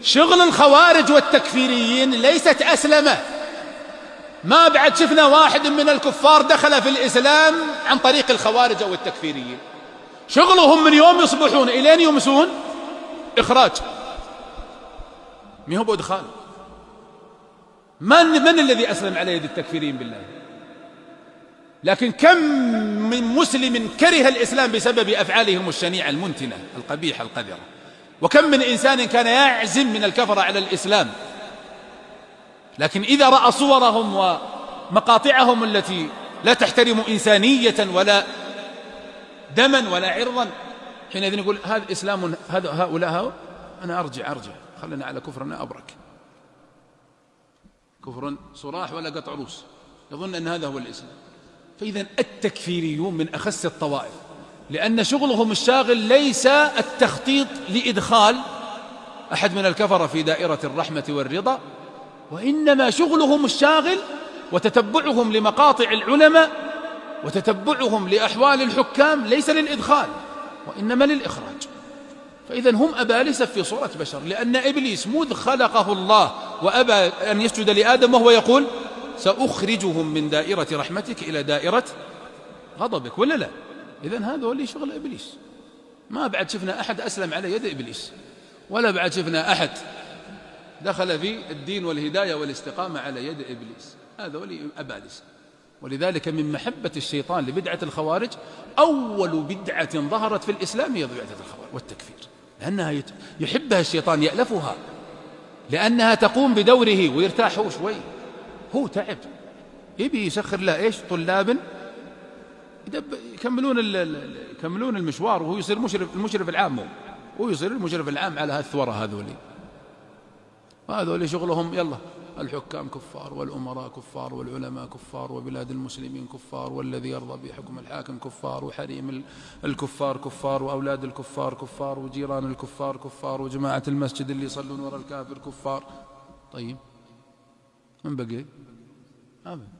شغل الخوارج والتكفيريين ليست أسلمة. ما بعد شفنا واحد من الكفار دخل في الإسلام عن طريق الخوارج أو التكفيريين. شغلهم من يوم يصبحون إلين يمسون إخراج، ما هو بإدخال. من الذي أسلم على يد التكفيريين بالله؟ لكن كم من مسلم كره الإسلام بسبب أفعالهم الشنيعة المنتنة القبيحة القذرة، وكم من إنسان كان يعزم من الكفرة على الإسلام، لكن إذا رأى صورهم ومقاطعهم التي لا تحترم إنسانية ولا دما ولا عرضا، حينئذ يقول هذا إسلام، هؤلاء أنا أرجع خلنا على كفرنا أبرك، كفر صراح ولا قطع روس، يظن أن هذا هو الإسلام. فإذا التكفيريون من أخس الطوائف، لأن شغلهم الشاغل ليس التخطيط لإدخال أحد من الكفرة في دائرة الرحمة والرضا، وإنما شغلهم الشاغل وتتبعهم لمقاطع العلماء وتتبعهم لأحوال الحكام ليس للإدخال وإنما للإخراج. فإذا هم أبالسة في صورة بشر، لأن إبليس مذ خلقه الله وأبى أن يسجد لآدم وهو يقول سأخرجهم من دائرة رحمتك إلى دائرة غضبك، ولا لا؟ إذن هذا هو اللي شغل إبليس. ما بعد شفنا أحد أسلم على يد إبليس، ولا بعد شفنا أحد دخل في الدين والهداية والاستقامة على يد إبليس. هذا هو اللي أبالسة. ولذلك من محبة الشيطان لبدعة الخوارج، أول بدعة ظهرت في الإسلام هي بدعة الخوارج والتكفير، لأنها يحبها الشيطان، يألفها، لأنها تقوم بدوره ويرتاح هو شوي. هو تعب، يبي يسخر له إيش؟ طلاب يكملون المشوار، وهو يصير المشرف العام، هو يصير المشرف العام على هالثورة هذولي. وهذولي شغلهم يلا الحكام كفار والأمراء كفار والعلماء كفار وبلاد المسلمين كفار والذي يرضى بحكم الحاكم كفار وحريم الكفار كفار وأولاد الكفار كفار وجيران الكفار كفار وجماعة المسجد اللي يصلون وراء الكافر كفار. طيب من بقي؟ أبدا.